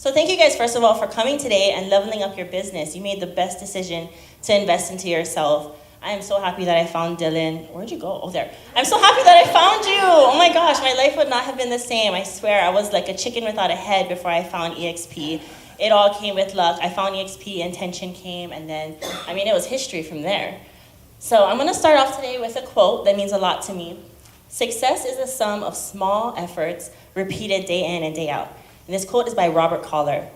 So thank you guys, first of all, for coming today and leveling up your business. You made the best decision to invest into yourself. I am so happy that I found Dylan. Where'd you go? Oh, there. I'm so happy that I found you. Oh my gosh, my life would not have been the same. I swear, I was like a chicken without a head before I found EXP. It all came with luck. I found EXP, intention came, and then, it was history from there. So I'm gonna start off today with a quote that means a lot to me. Success is a sum of small efforts repeated day in and day out. And this quote is by Robert Collar.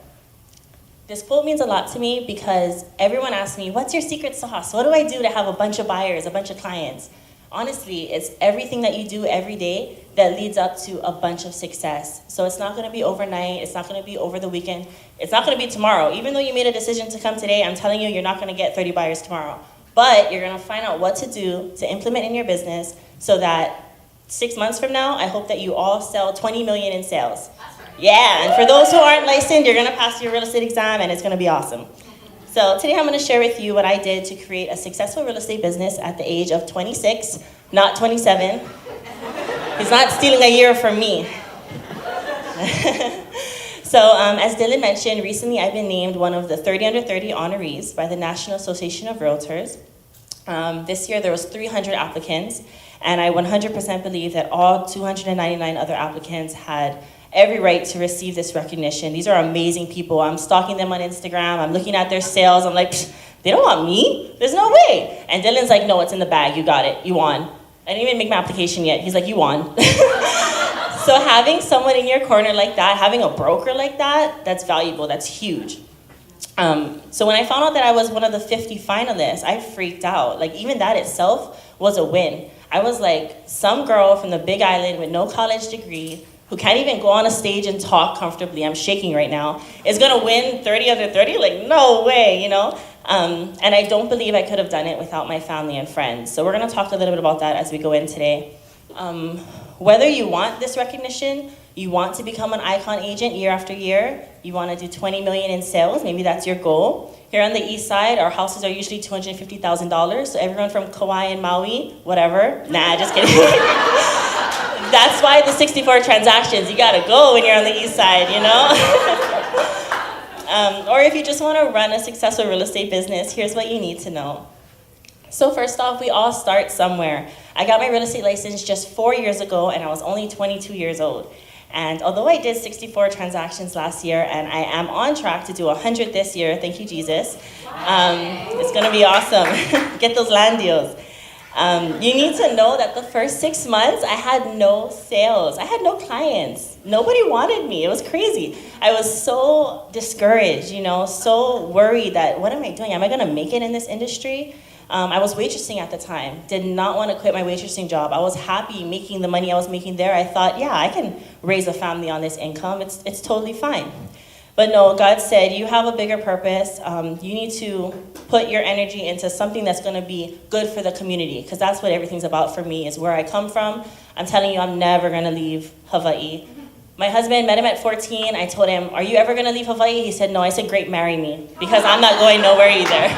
This quote means a lot to me because everyone asks me, what's your secret sauce? What do I do to have a bunch of buyers, a bunch of clients? Honestly, it's everything that you do every day that leads up to a bunch of success. So it's not gonna be overnight, it's not gonna be over the weekend, it's not gonna be tomorrow. Even though you made a decision to come today, I'm telling you, you're not gonna get 30 buyers tomorrow. But you're gonna find out what to do to implement in your business so that 6 months from now, I hope that you all sell 20 million in sales. Yeah, and for those who aren't licensed, you're gonna pass your real estate exam and it's gonna be awesome. So today I'm gonna share with you what I did to create a successful real estate business at the age of 26, not 27. He's not stealing a year from me. So as Dylan mentioned, recently I've been named one of the 30 under 30 honorees by the National Association of Realtors. This year there was 300 applicants, and I 100% believe that all 299 other applicants had every right to receive this recognition. These are amazing people. I'm stalking them on Instagram. I'm looking at their sales. I'm like, they don't want me. There's no way. And Dylan's like, no, it's in the bag. You got it. You won. I didn't even make my application yet. He's like, you won. So having someone in your corner like that, having a broker like that, that's valuable. That's huge. So when I found out that I was one of the 50 finalists, I freaked out. Like, even that itself was a win. I was like, some girl from the Big Island with no college degree, who can't even go on a stage and talk comfortably, I'm shaking right now, is gonna win 30 under 30? Like, no way, you know? And I don't believe I could have done it without my family and friends. So we're gonna talk a little bit about that as we go in today. Whether you want this recognition, you want to become an icon agent year after year, you wanna do 20 million in sales, maybe that's your goal. Here on the east side, our houses are usually $250,000, so everyone from Kauai and Maui, whatever, nah, just kidding. That's why the 64 transactions, you gotta go when you're on the east side, you know? Or if you just wanna run a successful real estate business, here's what you need to know. So first off, we all start somewhere. I got my real estate license just 4 years ago, and I was only 22 years old. And although I did 64 transactions last year, and I am on track to do 100 this year, thank you, Jesus. It's gonna be awesome. Get those land deals. You need to know that the first 6 months, I had no sales. I had no clients. Nobody wanted me. It was crazy. I was so discouraged, you know, so worried that, what am I doing? Am I gonna make it in this industry? I was waitressing at the time. Did not want to quit my waitressing job. I was happy making the money I was making there. I thought, yeah, I can raise a family on this income. It's totally fine. But no, God said, you have a bigger purpose. You need to put your energy into something that's gonna be good for the community, because that's what everything's about for me, is where I come from. I'm telling you, I'm never gonna leave Hawaii. My husband, met him at 14. I told him, are you ever gonna leave Hawaii? He said, no. I said, great, marry me, because I'm not going nowhere either.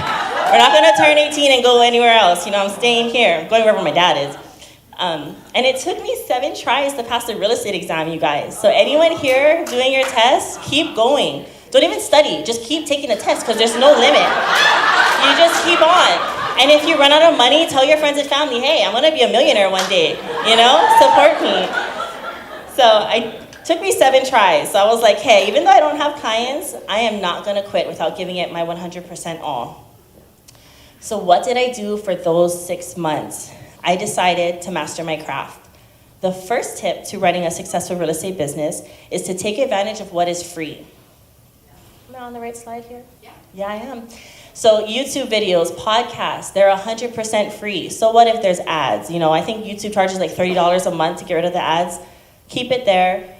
We're not gonna turn 18 and go anywhere else. You know, I'm staying here. I'm going wherever my dad is. And it took me 7 tries to pass the real estate exam, you guys. So anyone here doing your test, keep going. Don't even study, just keep taking the test, because there's no limit. You just keep on. And if you run out of money, tell your friends and family, hey, I'm gonna be a millionaire one day, you know, support me. So it took me 7 tries. So I was like, hey, even though I don't have clients, I am not gonna quit without giving it my 100% all. So what did I do for those 6 months? I decided to master my craft. The first tip to running a successful real estate business is to take advantage of what is free. Am I on the right slide here? Yeah, I am. So YouTube videos, podcasts, they're 100% free. So what if there's ads? You know, I think YouTube charges like $30 a month to get rid of the ads. Keep it there.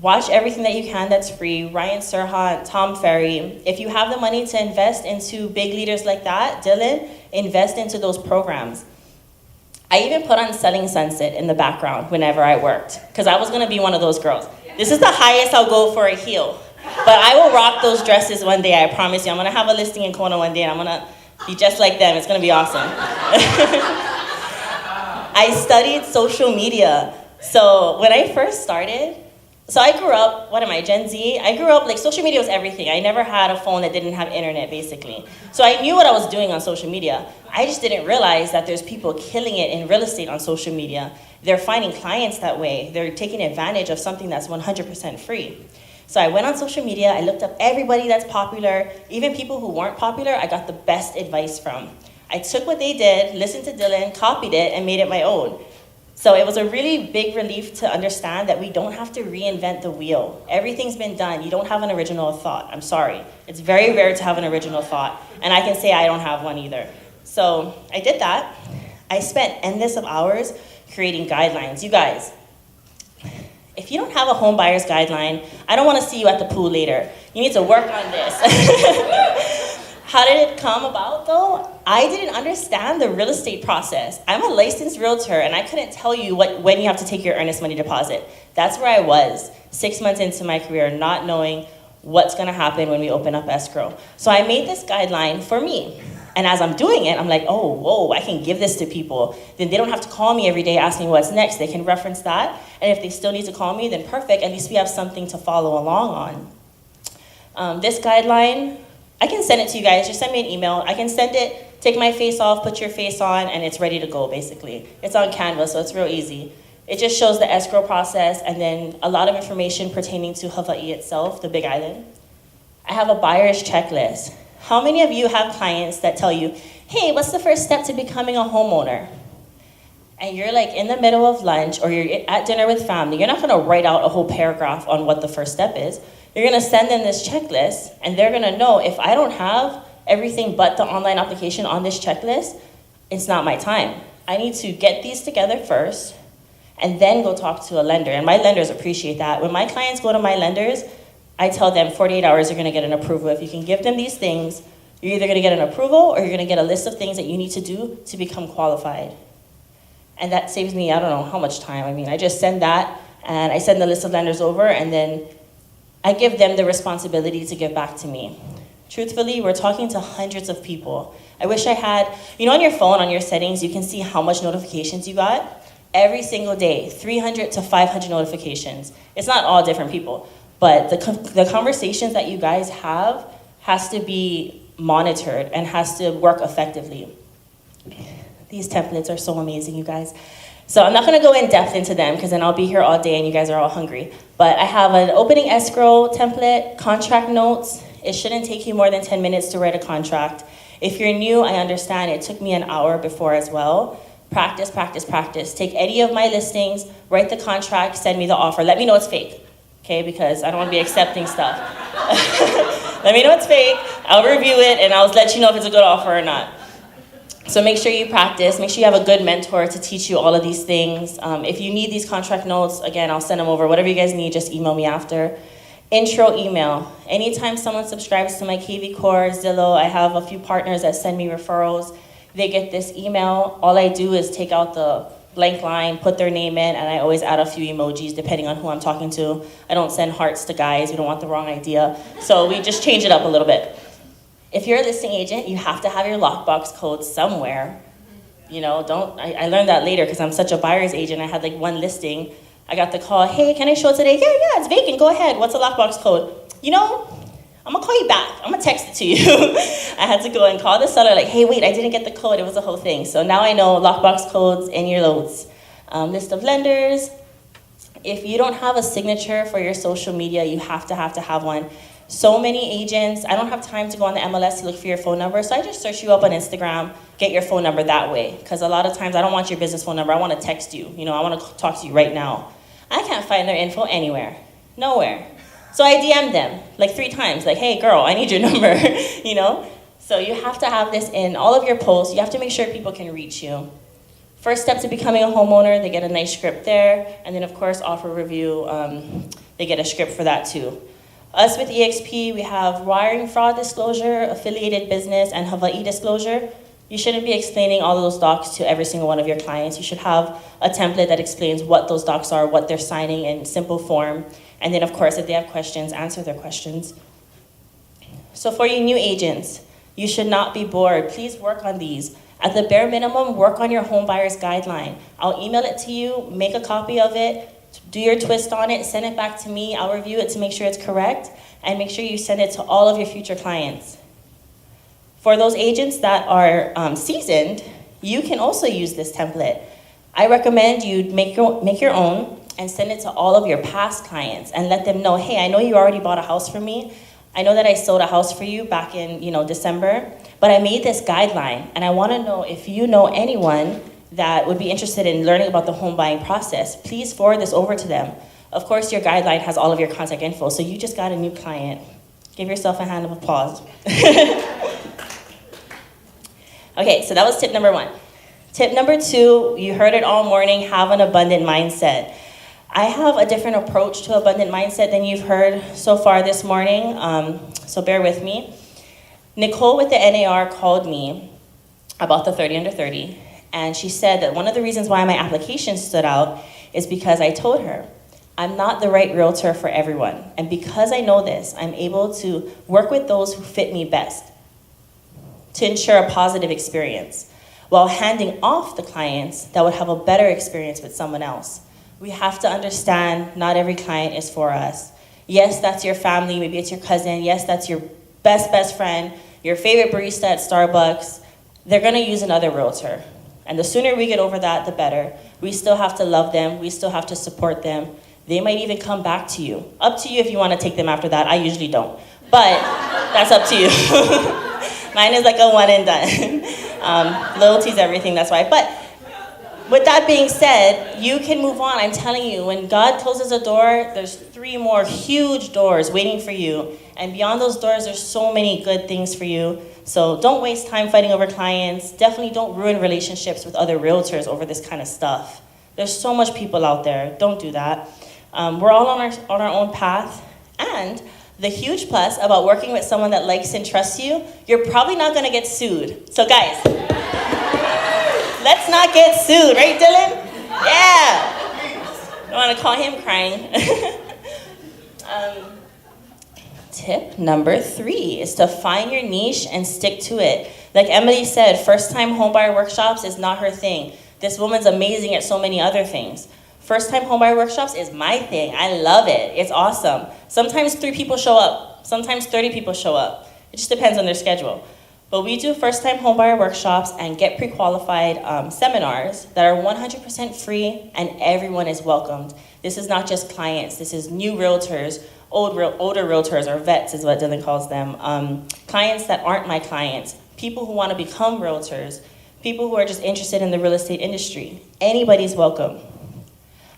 Watch everything that you can that's free. Ryan Serhant, Tom Ferry. If you have the money to invest into big leaders like that, Dylan, invest into those programs. I even put on Selling Sunset in the background whenever I worked, because I was gonna be one of those girls. This is the highest I'll go for a heel, but I will rock those dresses one day, I promise you. I'm gonna have a listing in Kona one day, and I'm gonna be just like them. It's gonna be awesome. I studied social media. So when I first started, So I grew up, what am I, Gen Z? I grew up, like, social media was everything. I never had a phone that didn't have internet, basically. So I knew what I was doing on social media. I just didn't realize that there's people killing it in real estate on social media. They're finding clients that way. They're taking advantage of something that's 100% free. So I went on social media, I looked up everybody that's popular, even people who weren't popular, I got the best advice from. I took what they did, listened to Dylan, copied it, and made it my own. So it was a really big relief to understand that we don't have to reinvent the wheel. Everything's been done. You don't have an original thought. I'm sorry. It's very rare to have an original thought. And I can say I don't have one either. So I did that. I spent endless of hours creating guidelines. You guys, if you don't have a home buyer's guideline, I don't want to see you at the pool later. You need to work on this. How did it come about, though? I didn't understand the real estate process. I'm a licensed realtor, and I couldn't tell you when you have to take your earnest money deposit. That's where I was, 6 months into my career, not knowing what's going to happen when we open up escrow. So I made this guideline for me. And as I'm doing it, I'm like, oh, whoa, I can give this to people. Then they don't have to call me every day asking what's next. They can reference that. And if they still need to call me, then perfect. At least we have something to follow along on. This guideline, I can send it to you guys. Just send me an email. I can send it, take my face off, put your face on, and it's ready to go, basically. It's on Canva, so it's real easy. It just shows the escrow process and then a lot of information pertaining to Hawaii itself, the Big Island. I have a buyer's checklist. How many of you have clients that tell you, hey, what's the first step to becoming a homeowner? And you're like in the middle of lunch or you're at dinner with family. You're not gonna write out a whole paragraph on what the first step is. You're gonna send them this checklist and they're gonna know if I don't have everything but the online application on this checklist, it's not my time. I need to get these together first and then go talk to a lender. And my lenders appreciate that. When my clients go to my lenders, I tell them 48 hours you're gonna get an approval. If you can give them these things, you're either gonna get an approval or you're gonna get a list of things that you need to do to become qualified. And that saves me, I don't know how much time. I mean, I just send that and I send the list of lenders over and then I give them the responsibility to give back to me. Truthfully, we're talking to hundreds of people. I wish I had, you know, on your phone, on your settings, you can see how much notifications you got. Every single day, 300 to 500 notifications. It's not all different people, but the conversations that you guys have has to be monitored and has to work effectively. These templates are so amazing, you guys. So I'm not gonna go in depth into them because then I'll be here all day and you guys are all hungry. But I have an opening escrow template, contract notes. It shouldn't take you more than 10 minutes to write a contract. If you're new, I understand it took me an hour before as well. Practice, practice, practice. Take any of my listings, write the contract, send me the offer. Let me know it's fake, okay? Because I don't wanna be accepting stuff. Let me know it's fake, I'll review it and I'll let you know if it's a good offer or not. So make sure you practice, make sure you have a good mentor to teach you all of these things. If you need these contract notes, again, I'll send them over. Whatever you guys need, just email me after. Intro email. Anytime someone subscribes to my KV Core, Zillow, I have a few partners that send me referrals. They get this email. All I do is take out the blank line, put their name in, and I always add a few emojis depending on who I'm talking to. I don't send hearts to guys. We don't want the wrong idea. So we just change it up a little bit. If you're a listing agent, you have to have your lockbox code somewhere. You know, I learned that later because I'm such a buyer's agent. I had like one listing. I got the call, hey, can I show it today? Yeah, it's vacant, go ahead. What's the lockbox code? You know, I'm gonna call you back. I'm gonna text it to you. I had to go and call the seller like, hey, wait, I didn't get the code. It was a whole thing. So now I know lockbox codes in your loads. List of lenders. If you don't have a signature for your social media, you have to have one. So many agents, I don't have time to go on the MLS to look for your phone number, so I just search you up on Instagram, get your phone number that way. Because a lot of times I don't want your business phone number, I want to text you. You know, I want to talk to you right now. I can't find their info anywhere, nowhere. So I DM them like 3 times, like, hey girl, I need your number, you know? So you have to have this in all of your posts. You have to make sure people can reach you. First step to becoming a homeowner, they get a nice script there. And then of course, offer review, they get a script for that too. Us with EXP, we have wiring fraud disclosure, affiliated business, and Hawaii disclosure. You shouldn't be explaining all of those docs to every single one of your clients. You should have a template that explains what those docs are, what they're signing in simple form. And then of course, if they have questions, answer their questions. So for you new agents, you should not be bored. Please work on these. At the bare minimum, work on your home buyer's guideline. I'll email it to you, make a copy of it, do your twist on it, send it back to me. I'll review it to make sure it's correct, and make sure you send it to all of your future clients. For those agents that are seasoned, you can also use this template. I recommend you make your own and send it to all of your past clients and let them know, hey, I know you already bought a house from me. I know that I sold a house for you back in December, but I made this guideline, and I want to know if you know anyone that would be interested in learning about the home buying process. Please forward this over to them. Of course, your guideline has all of your contact info, so you just got a new client. Give yourself a hand of applause. Okay, so that was tip number 1. Tip number 2, you heard it all morning, have an abundant mindset. I have a different approach to abundant mindset than you've heard so far this morning, so bear with me. Nicole with the NAR called me about the 30 under 30, and she said that one of the reasons why my application stood out is because I told her, I'm not the right realtor for everyone, and because I know this, I'm able to work with those who fit me best to ensure a positive experience, while handing off the clients that would have a better experience with someone else. We have to understand not every client is for us. Yes, that's your family, maybe it's your cousin. Yes, that's your best friend, your favorite barista at Starbucks. They're gonna use another realtor. And the sooner we get over that, the better. We still have to love them. We still have to support them. They might even come back to you. Up to you if you wanna take them after that. I usually don't, but that's up to you. Mine is like a one and done. Loyalty's everything, that's why. But with that being said, you can move on. I'm telling you, when God closes a door, there's 3 more huge doors waiting for you. And beyond those doors, there's so many good things for you. So don't waste time fighting over clients. Definitely don't ruin relationships with other realtors over this kind of stuff. There's so much people out there. Don't do that. We're all on our own path. And the huge plus about working with someone that likes and trusts you, you're probably not gonna get sued. So guys, let's not get sued, right, Dylan? Yeah. I want to call him crying. Tip number 3 is to find your niche and stick to it. Like Emily said, first-time homebuyer workshops is not her thing. This woman's amazing at so many other things. First-time homebuyer workshops is my thing. I love it. It's awesome. Sometimes 3 people show up. Sometimes 30 people show up. It just depends on their schedule. But we do first-time homebuyer workshops and get pre-qualified seminars that are 100% free, and everyone is welcomed. This is not just clients. This is new realtors, older realtors, or vets is what Dylan calls them. Clients that aren't my clients, people who want to become realtors, people who are just interested in the real estate industry. Anybody's welcome.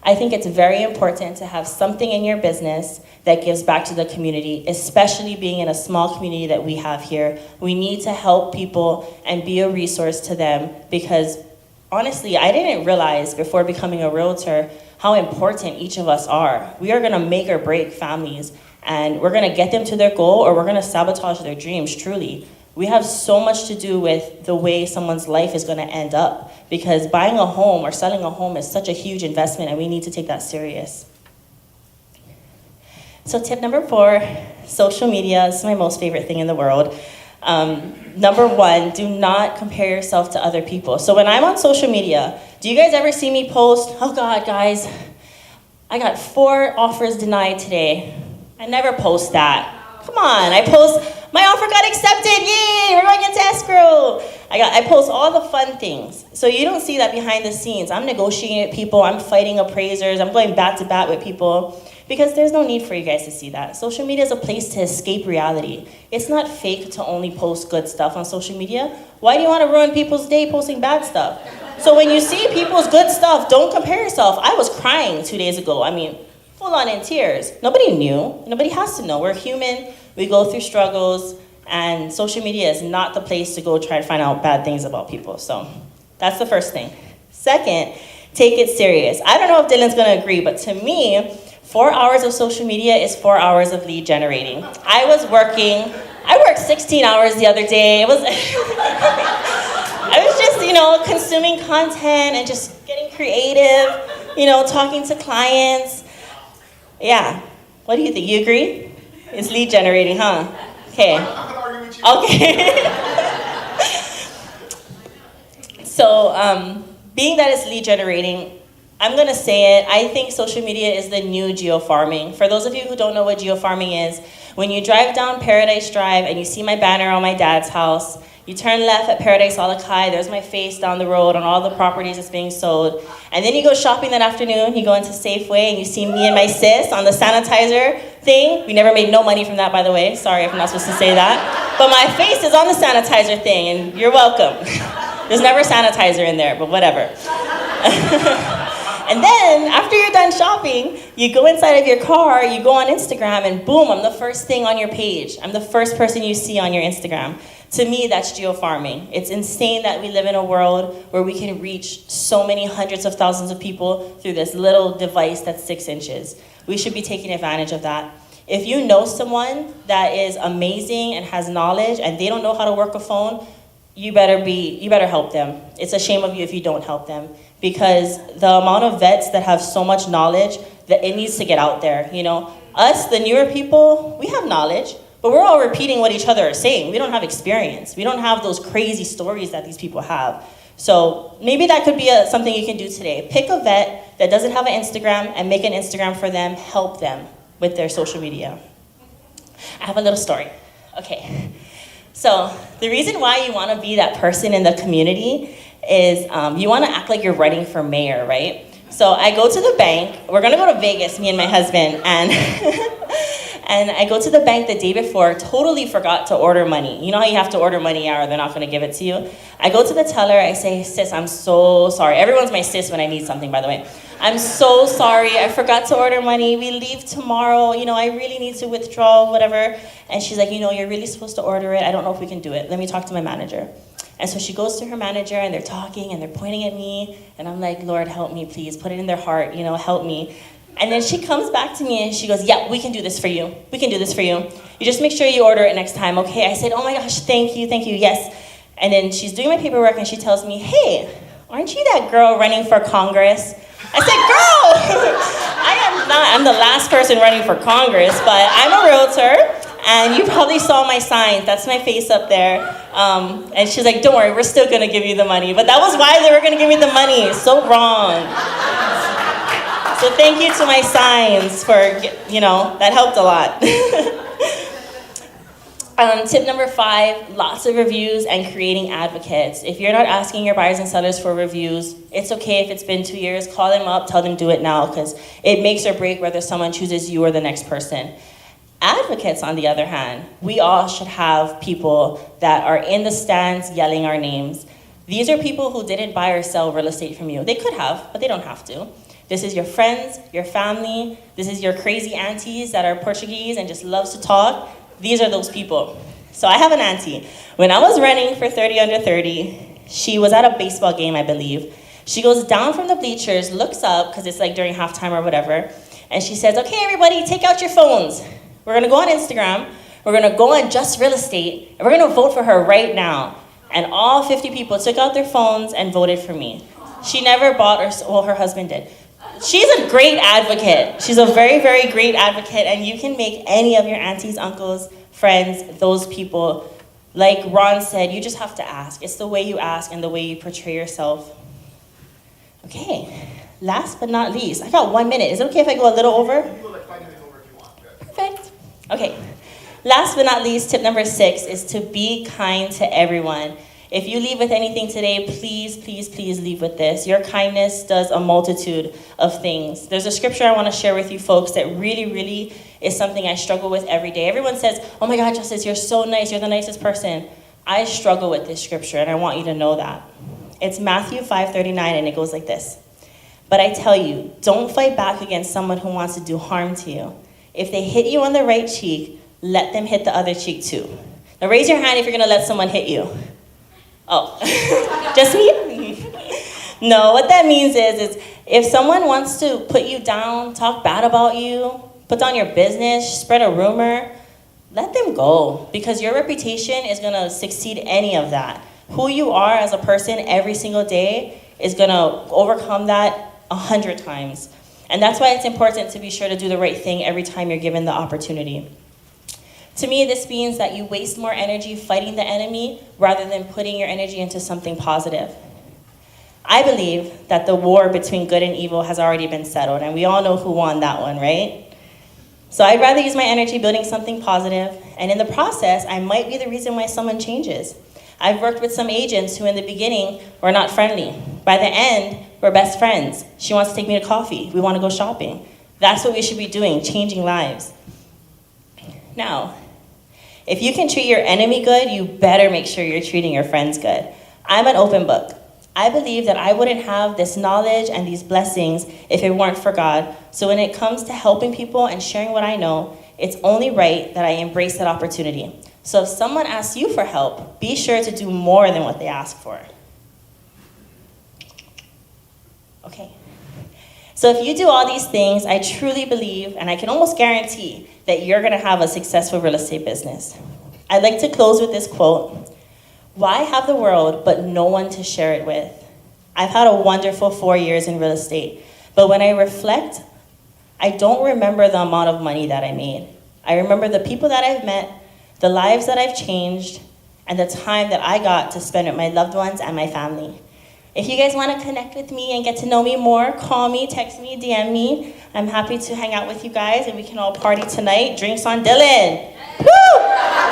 I think it's very important to have something in your business that gives back to the community, especially being in a small community that we have here. We need to help people and be a resource to them, because honestly, I didn't realize before becoming a realtor how important each of us are. We are gonna make or break families, and we're gonna get them to their goal, or we're gonna sabotage their dreams, truly. We have so much to do with the way someone's life is gonna end up, because buying a home or selling a home is such a huge investment, and we need to take that serious. So tip number 4, social media is my most favorite thing in the world. Number 1, do not compare yourself to other people. So when I'm on social media, do you guys ever see me post, oh God, guys, I got 4 offers denied today. I never post that. Come on, I post, my offer got accepted, yay, we're going into escrow. I post all the fun things. So you don't see that behind the scenes. I'm negotiating with people, I'm fighting appraisers, I'm going bat to bat with people, because there's no need for you guys to see that. Social media is a place to escape reality. It's not fake to only post good stuff on social media. Why do you want to ruin people's day posting bad stuff? So when you see people's good stuff, don't compare yourself. I was crying 2 days ago. I mean, full on in tears. Nobody knew. Nobody has to know. We're human. We go through struggles, and social media is not the place to go try to find out bad things about people. So that's the first thing. Second, take it serious. I don't know if Dylan's gonna agree, but to me, 4 hours of social media is 4 hours of lead generating. I worked 16 hours the other day. I was just, consuming content and just getting creative, talking to clients. Yeah, what do you think? You agree? It's lead generating, huh? Okay. I could argue with you. Okay. So, being that it's lead generating, I'm going to say it. I think social media is the new geofarming. For those of you who don't know what geofarming is, when you drive down Paradise Drive and you see my banner on my dad's house, you turn left at Paradise Alakai, there's my face down the road on all the properties that's being sold. And then you go shopping that afternoon, you go into Safeway and you see me and my sis on the sanitizer thing. We never made no money from that, by the way. Sorry if I'm not supposed to say that. But my face is on the sanitizer thing, and you're welcome. There's never sanitizer in there, but whatever. And then, after you're done shopping, you go inside of your car, you go on Instagram, and boom, I'm the first thing on your page. I'm the first person you see on your Instagram. To me, that's geofarming. It's insane that we live in a world where we can reach so many hundreds of thousands of people through this little device that's 6 inches. We should be taking advantage of that. If you know someone that is amazing and has knowledge and they don't know how to work a phone, you better help them. It's a shame of you if you don't help them, because the amount of vets that have so much knowledge that it needs to get out there. You know, us, the newer people, we have knowledge, but we're all repeating what each other are saying. We don't have experience. We don't have those crazy stories that these people have. So maybe that could be something you can do today. Pick a vet that doesn't have an Instagram and make an Instagram for them. Help them with their social media. I have a little story. Okay. So the reason why you want to be that person in the community is you want to act like you're running for mayor, right? So I go to the bank. We're going to go to Vegas, me and my husband, and and I go to the bank the day before, totally forgot to order money. You know how you have to order money or they're not going to give it to you? I go to the teller. I say, sis, I'm so sorry. Everyone's my sis when I need something, by the way. I'm so sorry. I forgot to order money. We leave tomorrow. You know, I really need to withdraw, whatever. And she's like, you know, you're really supposed to order it. I don't know if we can do it. Let me talk to my manager. And so she goes to her manager, and they're talking, and they're pointing at me. And I'm like, Lord, help me, please. Put it in their heart, you know, help me. And then she comes back to me, and she goes, yeah, we can do this for you. We can do this for you. You just make sure you order it next time, okay? I said, oh, my gosh, thank you, yes. And then she's doing my paperwork, and she tells me, hey, aren't you that girl running for Congress? I said, girl, I am not. I'm the last person running for Congress, but I'm a realtor. And you probably saw my signs. That's my face up there. And she's like, don't worry, we're still going to give you the money. But that was why they were going to give me the money. So wrong. So thank you to my signs for, you know, that helped a lot. Tip number 5, lots of reviews and creating advocates. If you're not asking your buyers and sellers for reviews, it's okay if it's been 2 years. Call them up, tell them do it now, because it makes or breaks whether someone chooses you or the next person. Advocates, on the other hand, we all should have people that are in the stands yelling our names. These are people who didn't buy or sell real estate from you. They could have, but they don't have to. This is your friends, your family. This is your crazy aunties that are Portuguese and just loves to talk. These are those people. So I have an auntie. When I was running for 30 under 30, she was at a baseball game, I believe. She goes down from the bleachers, looks up, because it's like during halftime or whatever, and she says, okay, everybody, take out your phones. We're going to go on Instagram. We're going to go on Just Real Estate, and we're going to vote for her right now. And all 50 people took out their phones and voted for me. She never bought, her husband did. She's a great advocate. She's a very, very great advocate, and you can make any of your aunties, uncles, friends, those people. Like Ron said, you just have to ask. It's the way you ask and the way you portray yourself. Okay, last but not least, I got 1 minute. Is it okay if I go a little over? You go like 5 minutes over if you want. Perfect. Okay, last but not least, tip number 6 is to be kind to everyone. If you leave with anything today, please, please, please leave with this. Your kindness does a multitude of things. There's a scripture I want to share with you folks that really, really is something I struggle with every day. Everyone says, oh my God, Justice, you're so nice. You're the nicest person. I struggle with this scripture, and I want you to know that. It's Matthew 5:39, and it goes like this. But I tell you, don't fight back against someone who wants to do harm to you. If they hit you on the right cheek, let them hit the other cheek too. Now raise your hand if you're going to let someone hit you. Oh, just me? No, what that means is if someone wants to put you down, talk bad about you, put down your business, spread a rumor, let them go, because your reputation is going to succeed any of that. Who you are as a person every single day is going to overcome that 100 times. And that's why it's important to be sure to do the right thing every time you're given the opportunity. To me, this means that you waste more energy fighting the enemy rather than putting your energy into something positive. I believe that the war between good and evil has already been settled, and we all know who won that one, right? So I'd rather use my energy building something positive, and in the process, I might be the reason why someone changes. I've worked with some agents who in the beginning were not friendly. By the end, we're best friends. She wants to take me to coffee. We want to go shopping. That's what we should be doing, changing lives. Now, if you can treat your enemy good, you better make sure you're treating your friends good. I'm an open book. I believe that I wouldn't have this knowledge and these blessings if it weren't for God. So when it comes to helping people and sharing what I know, it's only right that I embrace that opportunity. So if someone asks you for help, be sure to do more than what they ask for. Okay. So if you do all these things, I truly believe, and I can almost guarantee, that you're gonna have a successful real estate business. I'd like to close with this quote. Why have the world but no one to share it with? I've had a wonderful 4 years in real estate, but when I reflect, I don't remember the amount of money that I made. I remember the people that I've met, the lives that I've changed, and the time that I got to spend with my loved ones and my family. If you guys want to connect with me and get to know me more, call me, text me, DM me. I'm happy to hang out with you guys, and we can all party tonight. Drinks on Dylan. Woo!